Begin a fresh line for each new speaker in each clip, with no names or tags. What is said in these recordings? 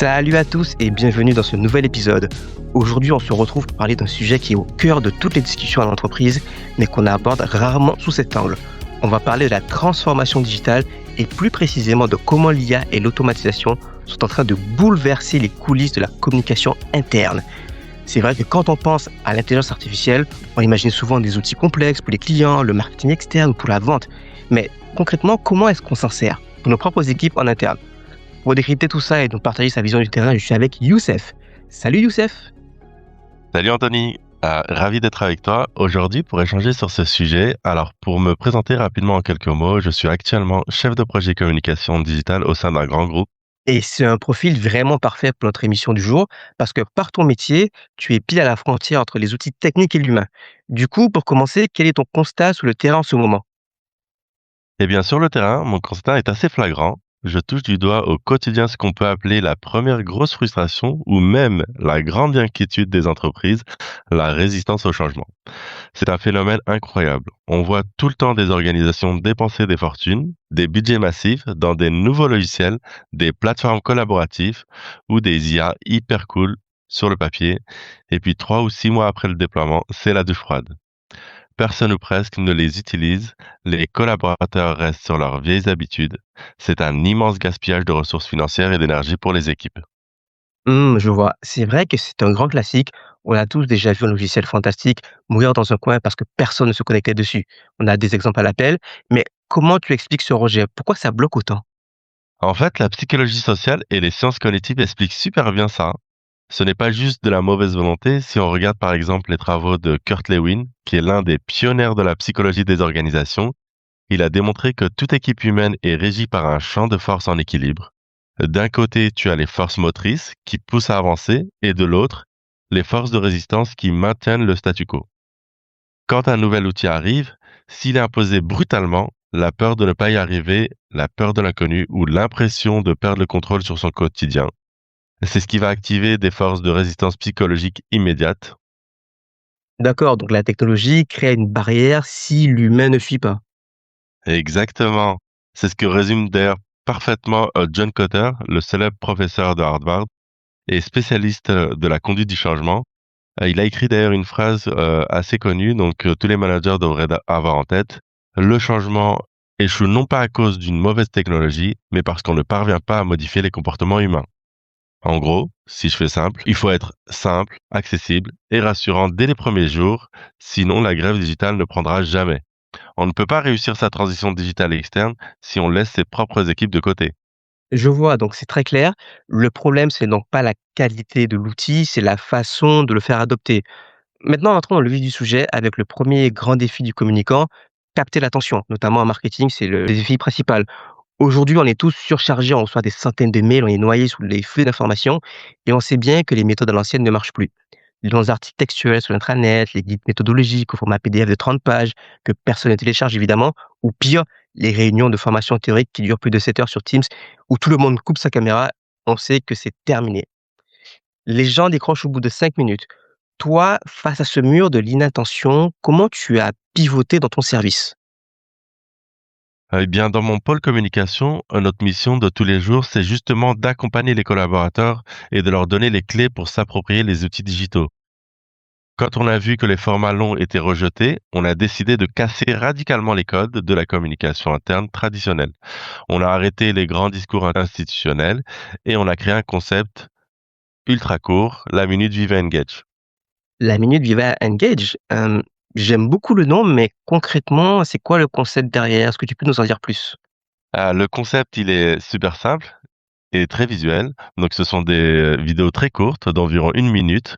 Salut à tous et bienvenue dans ce nouvel épisode. Aujourd'hui, on se retrouve pour parler d'un sujet qui est au cœur de toutes les discussions à l'entreprise, mais qu'on aborde rarement sous cet angle. On va parler de la transformation digitale et plus précisément de comment l'IA et l'automatisation sont en train de bouleverser les coulisses de la communication interne. C'est vrai que quand on pense à l'intelligence artificielle, on imagine souvent des outils complexes pour les clients, le marketing externe ou pour la vente. Mais concrètement, comment est-ce qu'on s'en sert pour nos propres équipes en interne? Pour décrypter tout ça et nous partager sa vision du terrain, je suis avec Youssef. Salut Youssef.
Salut Anthony, ravi d'être avec toi aujourd'hui pour échanger sur ce sujet. Alors pour me présenter rapidement en quelques mots, je suis actuellement chef de projet communication digitale au sein d'un grand groupe.
Et c'est un profil vraiment parfait pour notre émission du jour parce que par ton métier, tu es pile à la frontière entre les outils techniques et l'humain. Du coup, pour commencer, quel est ton constat sur le terrain en ce moment?
Et bien sur le terrain, mon constat est assez flagrant. Je touche du doigt au quotidien ce qu'on peut appeler la première grosse frustration ou même la grande inquiétude des entreprises, la résistance au changement. C'est un phénomène incroyable. On voit tout le temps des organisations dépenser des fortunes, des budgets massifs dans des nouveaux logiciels, des plateformes collaboratives ou des IA hyper cool sur le papier. Et puis 3 ou 6 mois après le déploiement, c'est la douche froide. Personne ou presque ne les utilise, les collaborateurs restent sur leurs vieilles habitudes. C'est un immense gaspillage de ressources financières et d'énergie pour les équipes.
Je vois. C'est vrai que c'est un grand classique. On a tous déjà vu un logiciel fantastique mourir dans un coin parce que personne ne se connectait dessus. On a des exemples à l'appel, mais comment tu expliques ce rejet? Pourquoi ça bloque autant?
En fait, la psychologie sociale et les sciences cognitives expliquent super bien ça. Ce n'est pas juste de la mauvaise volonté. Si on regarde par exemple les travaux de Kurt Lewin, qui est l'un des pionniers de la psychologie des organisations, il a démontré que toute équipe humaine est régie par un champ de force en équilibre. D'un côté, tu as les forces motrices qui poussent à avancer et de l'autre, les forces de résistance qui maintiennent le statu quo. Quand un nouvel outil arrive, s'il est imposé brutalement, la peur de ne pas y arriver, la peur de l'inconnu ou l'impression de perdre le contrôle sur son quotidien, c'est ce qui va activer des forces de résistance psychologique immédiates.
D'accord, donc la technologie crée une barrière si l'humain ne suit pas.
Exactement. C'est ce que résume d'ailleurs parfaitement John Kotter, le célèbre professeur de Harvard et spécialiste de la conduite du changement. Il a écrit d'ailleurs une phrase assez connue, donc tous les managers devraient avoir en tête. Le changement échoue non pas à cause d'une mauvaise technologie, mais parce qu'on ne parvient pas à modifier les comportements humains. En gros, si je fais simple, il faut être simple, accessible et rassurant dès les premiers jours, sinon la grève digitale ne prendra jamais. On ne peut pas réussir sa transition digitale externe si on laisse ses propres équipes de côté.
Je vois, donc c'est très clair. Le problème, c'est donc pas la qualité de l'outil, c'est la façon de le faire adopter. Maintenant, entrons dans le vif du sujet avec le premier grand défi du communicant, capter l'attention, notamment en marketing, c'est le défi principal. Aujourd'hui, on est tous surchargés, on reçoit des centaines de mails, on est noyé sous les flux d'informations et on sait bien que les méthodes à l'ancienne ne marchent plus. Les longs articles textuels sur l'intranet, les guides méthodologiques au format PDF de 30 pages que personne ne télécharge évidemment, ou pire, les réunions de formation théorique qui durent plus de 7 heures sur Teams où tout le monde coupe sa caméra, on sait que c'est terminé. Les gens décrochent au bout de 5 minutes. Toi, face à ce mur de l'inattention, comment tu as pivoté dans ton service?
Eh bien, dans mon pôle communication, notre mission de tous les jours, c'est justement d'accompagner les collaborateurs et de leur donner les clés pour s'approprier les outils digitaux. Quand on a vu que les formats longs étaient rejetés, on a décidé de casser radicalement les codes de la communication interne traditionnelle. On a arrêté les grands discours institutionnels et on a créé un concept ultra court, la Minute Viva Engage.
La minute Viva Engage, j'aime beaucoup le nom, mais concrètement, c'est quoi le concept derrière? Est-ce que tu peux nous en dire plus?
Le concept, il est super simple et très visuel. Donc, ce sont des vidéos très courtes d'environ 1 minute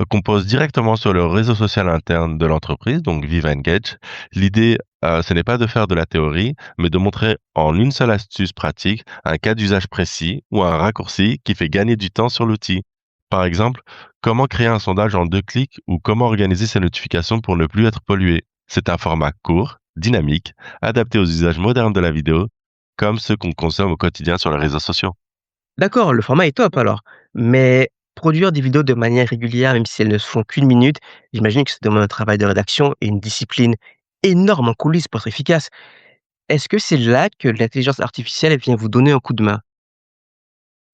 qu'on pose directement sur le réseau social interne de l'entreprise, donc Viva Engage. L'idée, ce n'est pas de faire de la théorie, mais de montrer en une seule astuce pratique un cas d'usage précis ou un raccourci qui fait gagner du temps sur l'outil. Par exemple, comment créer un sondage en 2 clics ou comment organiser ses notifications pour ne plus être pollué. C'est un format court, dynamique, adapté aux usages modernes de la vidéo, comme ceux qu'on consomme au quotidien sur les réseaux sociaux.
D'accord, le format est top alors. Mais produire des vidéos de manière régulière, même si elles ne font qu'une minute, j'imagine que ça demande un travail de rédaction et une discipline énorme en coulisses pour être efficace. Est-ce que c'est là que l'intelligence artificielle vient vous donner un coup de main?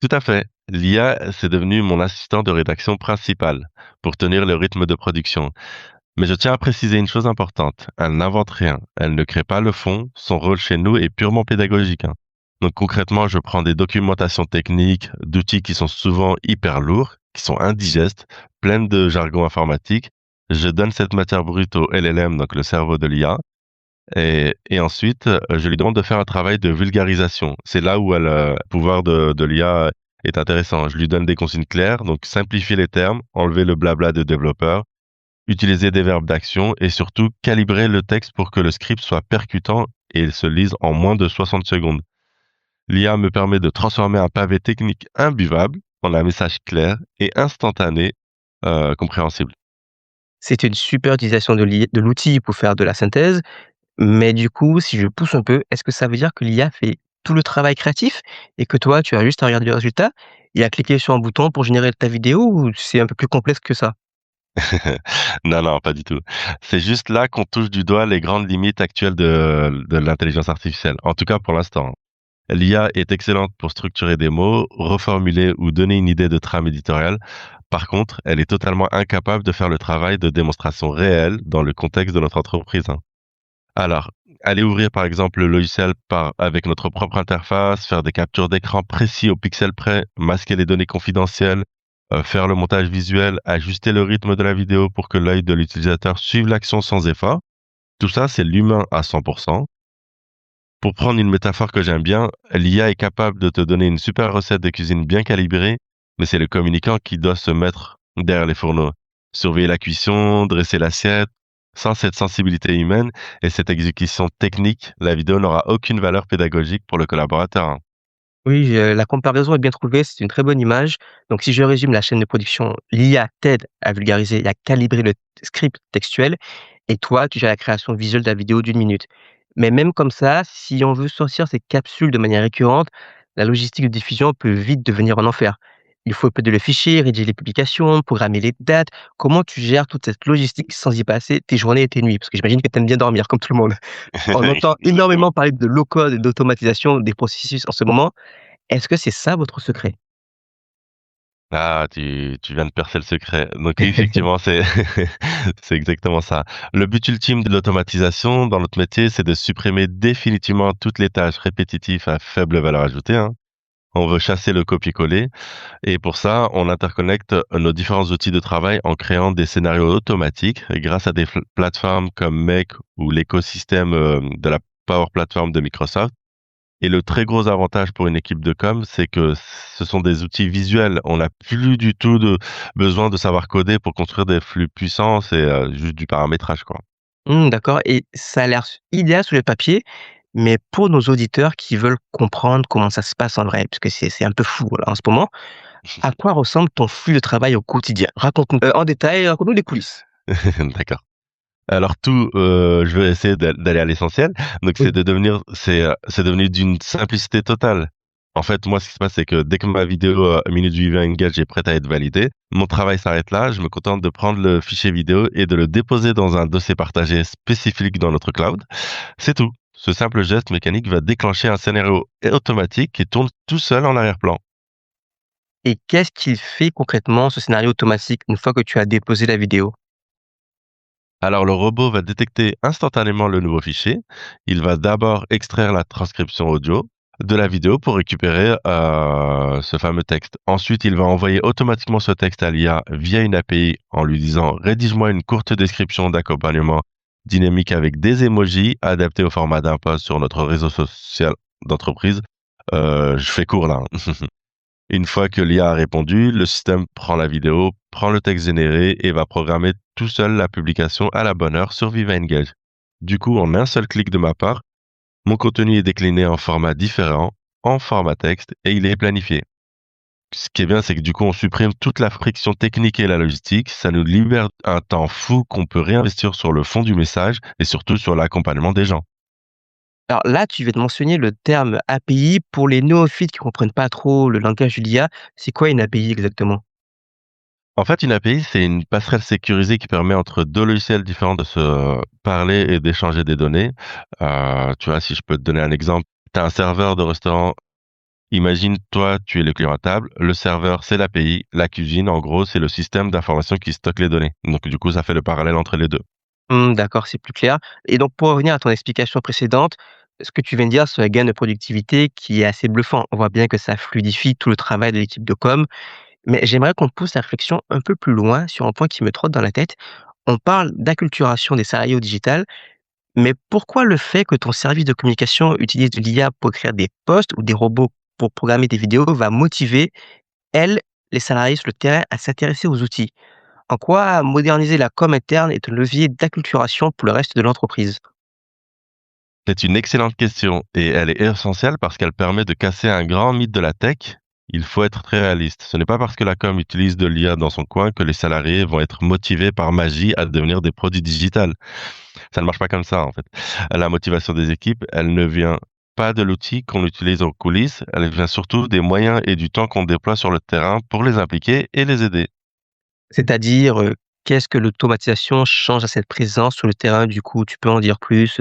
Tout à fait. L'IA, c'est devenu mon assistant de rédaction principal pour tenir le rythme de production. Mais je tiens à préciser une chose importante. Elle n'invente rien. Elle ne crée pas le fond. Son rôle chez nous est purement pédagogique, hein. Donc concrètement, je prends des documentations techniques, d'outils qui sont souvent hyper lourds, qui sont indigestes, pleines de jargon informatique. Je donne cette matière brute au LLM, donc le cerveau de l'IA, et ensuite, je lui demande de faire un travail de vulgarisation. C'est là où le pouvoir de l'IA est intéressant. Je lui donne des consignes claires, donc simplifier les termes, enlever le blabla de développeurs, utiliser des verbes d'action et surtout calibrer le texte pour que le script soit percutant et se lise en moins de 60 secondes. L'IA me permet de transformer un pavé technique imbuvable en un message clair et instantané, compréhensible.
C'est une super utilisation de l'outil pour faire de la synthèse, mais du coup, si je pousse un peu, est-ce que ça veut dire que l'IA fait tout le travail créatif et que toi, tu as juste à regarder le résultat et à cliquer sur un bouton pour générer ta vidéo ou c'est un peu plus complexe que ça?
Non, non, pas du tout. C'est juste là qu'on touche du doigt les grandes limites actuelles de l'intelligence artificielle, en tout cas pour l'instant. L'IA est excellente pour structurer des mots, reformuler ou donner une idée de trame éditoriale. Par contre, elle est totalement incapable de faire le travail de démonstration réelle dans le contexte de notre entreprise, hein. Alors, aller ouvrir par exemple le logiciel avec notre propre interface, faire des captures d'écran précis au pixel près, masquer les données confidentielles, faire le montage visuel, ajuster le rythme de la vidéo pour que l'œil de l'utilisateur suive l'action sans effort. Tout ça, c'est l'humain à 100%. Pour prendre une métaphore que j'aime bien, l'IA est capable de te donner une super recette de cuisine bien calibrée, mais c'est le communicant qui doit se mettre derrière les fourneaux, surveiller la cuisson, dresser l'assiette. Sans cette sensibilité humaine et cette exécution technique, la vidéo n'aura aucune valeur pédagogique pour le collaborateur, hein.
Oui, la comparaison est bien trouvée, c'est une très bonne image. Donc si je résume la chaîne de production, l'IA t'aide à vulgariser et à calibrer le script textuel et toi, tu gères la création visuelle de la vidéo d'une minute. Mais même comme ça, si on veut sortir ces capsules de manière récurrente, la logistique de diffusion peut vite devenir un enfer. Il faut uploader le fichier, rédiger les publications, programmer les dates. Comment tu gères toute cette logistique sans y passer tes journées et tes nuits? Parce que j'imagine que tu aimes bien dormir comme tout le monde. On entend
Exactement.
énormément parler de low code et d'automatisation des processus en ce moment. Est-ce que c'est ça votre secret?
Ah, tu viens de percer le secret. Donc oui, effectivement, c'est c'est exactement ça. Le but ultime de l'automatisation dans notre métier, c'est de supprimer définitivement toutes les tâches répétitives à faible valeur ajoutée, hein. On veut chasser le copier-coller et pour ça, on interconnecte nos différents outils de travail en créant des scénarios automatiques et grâce à des plateformes comme Make ou l'écosystème, de la Power Platform de Microsoft. Et le très gros avantage pour une équipe de com, c'est que ce sont des outils visuels. On n'a plus du tout de besoin de savoir coder pour construire des flux puissants, c'est, juste du paramétrage, quoi.
Mmh, d'accord et ça a l'air idéal sur le papier, mais pour nos auditeurs qui veulent comprendre comment ça se passe en vrai, parce que c'est un peu fou là en ce moment, à quoi ressemble ton flux de travail au quotidien? Raconte-nous, en détail, raconte-nous les coulisses.
D'accord. Alors tout, je vais essayer d'aller à l'essentiel. Donc
Oui.
c'est devenu d'une simplicité totale. En fait, moi, ce qui se passe, c'est que dès que ma vidéo, Minute Viva Engage est prête à être validée, mon travail s'arrête là. Je me contente de prendre le fichier vidéo et de le déposer dans un dossier partagé spécifique dans notre cloud. C'est tout. Ce simple geste mécanique va déclencher un scénario automatique qui tourne tout seul en arrière-plan.
Et qu'est-ce qu'il fait concrètement ce scénario automatique une fois que tu as déposé la vidéo?
Alors le robot va détecter instantanément le nouveau fichier. Il va d'abord extraire la transcription audio de la vidéo pour récupérer ce fameux texte. Ensuite, il va envoyer automatiquement ce texte à l'IA via une API en lui disant rédige-moi une courte description d'accompagnement dynamique avec des emojis adaptés au format d'un post sur notre réseau social d'entreprise. Je fais court là, hein. Une fois que l'IA a répondu, le système prend la vidéo, prend le texte généré et va programmer tout seul la publication à la bonne heure sur Viva Engage. Du coup, en un seul clic de ma part, mon contenu est décliné en format différent, en format texte, et il est planifié. Ce qui est bien, c'est que du coup, on supprime toute la friction technique et la logistique. Ça nous libère un temps fou qu'on peut réinvestir sur le fond du message et surtout sur l'accompagnement des gens.
Alors là, tu viens de mentionner le terme API pour les néophytes qui comprennent pas trop le langage de l'IA. C'est quoi une API exactement?
En fait, une API, c'est une passerelle sécurisée qui permet entre 2 logiciels différents de se parler et d'échanger des données. Tu vois, si je peux te donner un exemple, tu as un serveur de restaurant Imagine, toi, tu es le client à table, le serveur, c'est l'API, la cuisine, en gros, c'est le système d'information qui stocke les données. Donc, du coup, ça fait le parallèle entre les deux.
D'accord, c'est plus clair et donc pour revenir à ton explication précédente, ce que tu viens de dire sur le gain de productivité qui est assez bluffant. On voit bien que ça fluidifie tout le travail de l'équipe de com, mais j'aimerais qu'on pousse la réflexion un peu plus loin sur un point qui me trotte dans la tête. On parle d'acculturation des salariés au digital, mais pourquoi le fait que ton service de communication utilise de l'IA pour créer des posts ou des robots pour programmer des vidéos va motiver, elles, les salariés sur le terrain à s'intéresser aux outils? En quoi moderniser la com interne est un levier d'acculturation pour le reste de l'entreprise?
C'est une excellente question et elle est essentielle parce qu'elle permet de casser un grand mythe de la tech. Il faut être très réaliste. Ce n'est pas parce que la com utilise de l'IA dans son coin que les salariés vont être motivés par magie à devenir des produits digitales. Ça ne marche pas comme ça, en fait. La motivation des équipes, elle ne vient pas de l'outil qu'on utilise en coulisses, elle vient surtout des moyens et du temps qu'on déploie sur le terrain pour les impliquer et les aider.
C'est-à-dire, qu'est-ce que l'automatisation change à cette présence sur le terrain du coup? Tu peux en dire plus?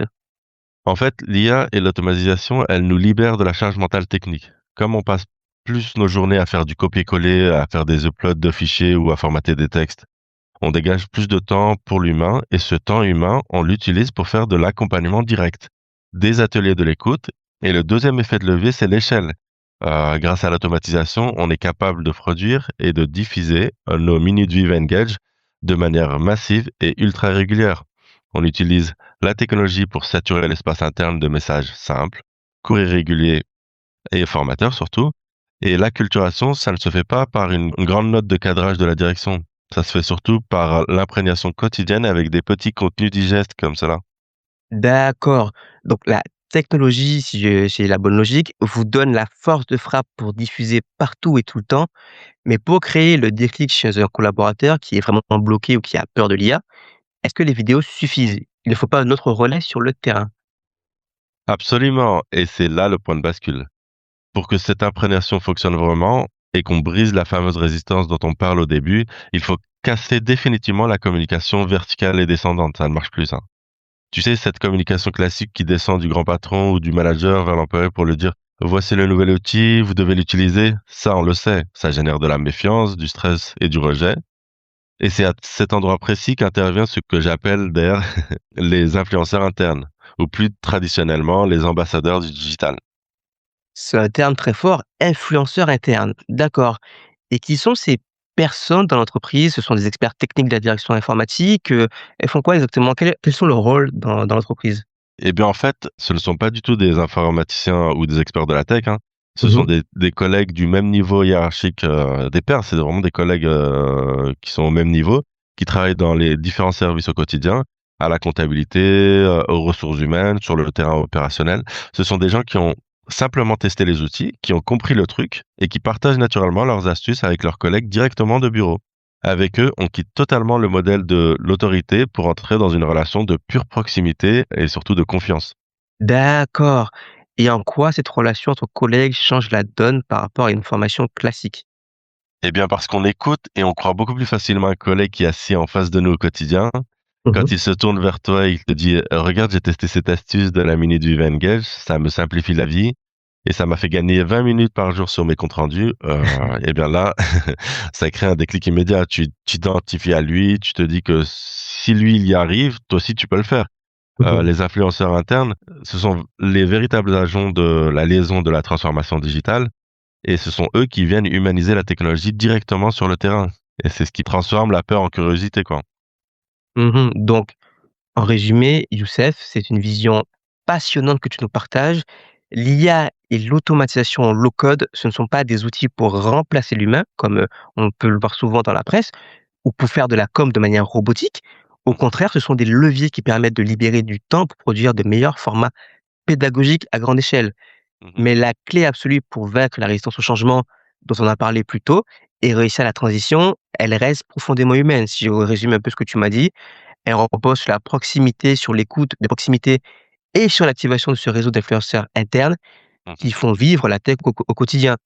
En fait, l'IA et l'automatisation, elles nous libèrent de la charge mentale technique. Comme on passe plus nos journées à faire du copier-coller, à faire des uploads de fichiers ou à formater des textes, on dégage plus de temps pour l'humain et ce temps humain, on l'utilise pour faire de l'accompagnement direct, des ateliers de l'écoute. Et le deuxième effet de levier, c'est l'échelle. Grâce à l'automatisation, on est capable de produire et de diffuser nos minutes vive Engage de manière massive et ultra régulière. On utilise la technologie pour saturer l'espace interne de messages simples, courts et réguliers et formateurs surtout. Et l'acculturation, ça ne se fait pas par une grande note de cadrage de la direction. Ça se fait surtout par l'imprégnation quotidienne avec des petits contenus digestes comme cela.
D'accord, donc la technologie, si j'ai la bonne logique, vous donne la force de frappe pour diffuser partout et tout le temps, mais pour créer le déclic chez un collaborateur qui est vraiment bloqué ou qui a peur de l'IA, est-ce que les vidéos suffisent? Il ne faut pas un autre relais sur le terrain?
Absolument, et c'est là le point de bascule. Pour que cette imprégnation fonctionne vraiment et qu'on brise la fameuse résistance dont on parle au début, il faut casser définitivement la communication verticale et descendante. Ça ne marche plus, ça. Tu sais, cette communication classique qui descend du grand patron ou du manager vers l'employé pour lui dire: «Voici le nouvel outil, vous devez l'utiliser». Ça, on le sait, ça génère de la méfiance, du stress et du rejet. Et c'est à cet endroit précis qu'intervient ce que j'appelle d'ailleurs les influenceurs internes, ou plus traditionnellement les ambassadeurs du digital.
C'est un terme très fort, influenceur interne. D'accord. Et qui sont ces personnes dans l'entreprise? Ce sont des experts techniques de la direction informatique? Elles font quoi exactement? Quels sont leurs rôles dans l'entreprise?
Eh bien, en fait, ce ne sont pas du tout des informaticiens ou des experts de la tech, hein. Ce sont
Mmh.
des collègues du même niveau hiérarchique, des pairs. C'est vraiment des collègues, qui sont au même niveau, qui travaillent dans les différents services au quotidien, à la comptabilité, aux ressources humaines, sur le terrain opérationnel. Ce sont des gens qui ont simplement testé les outils, qui ont compris le truc et qui partagent naturellement leurs astuces avec leurs collègues directement de bureau. Avec eux, on quitte totalement le modèle de l'autorité pour entrer dans une relation de pure proximité et surtout de confiance.
D'accord. Et en quoi cette relation entre collègues change la donne par rapport à une formation classique?
Eh bien, parce qu'on écoute et on croit beaucoup plus facilement un collègue qui est assis en face de nous au quotidien.
Mmh.
Quand il se tourne vers toi et il te dit: Regarde, j'ai testé cette astuce de la Minute du Engage, ça me simplifie la vie et ça m'a fait gagner 20 minutes par jour sur mes comptes rendus». Et bien là, ça crée un déclic immédiat. Tu t'identifies à lui, tu te dis que si lui, il y arrive, toi aussi, tu peux le faire.
Mmh.
Les influenceurs internes, ce sont les véritables agents de la liaison de la transformation digitale et ce sont eux qui viennent humaniser la technologie directement sur le terrain et c'est ce qui transforme la peur en curiosité, quoi.
Mmh. Donc, en résumé, Youssef, c'est une vision passionnante que tu nous partages. L'IA et l'automatisation en low code, ce ne sont pas des outils pour remplacer l'humain, comme on peut le voir souvent dans la presse, ou pour faire de la com de manière robotique. Au contraire, ce sont des leviers qui permettent de libérer du temps pour produire de meilleurs formats pédagogiques à grande échelle.
Mmh.
Mais la clé absolue pour vaincre la résistance au changement dont on a parlé plus tôt et réussir la transition, elle reste profondément humaine. Si je résume un peu ce que tu m'as dit, elle repose sur la proximité, sur l'écoute de proximité et sur l'activation de ce réseau d'influenceurs internes
Mmh.
qui font vivre la tech au quotidien.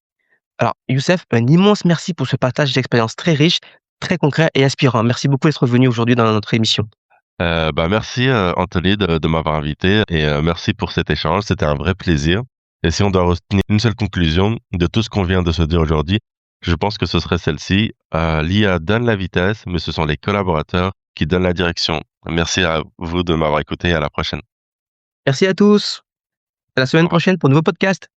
Alors, Youssef, un immense merci pour ce partage d'expériences très riche, très concret et inspirant. Merci beaucoup d'être venu aujourd'hui dans notre émission.
Bah, merci, Anthony de m'avoir invité et merci pour cet échange, c'était un vrai plaisir Et si on doit retenir une seule conclusion de tout ce qu'on vient de se dire aujourd'hui, je pense que ce serait celle-ci. L'IA donne la vitesse, mais ce sont les collaborateurs qui donnent la direction. Merci à vous de m'avoir écouté et à la prochaine.
Merci à tous. À la
Au
semaine
revoir.
prochaine pour un nouveau podcast.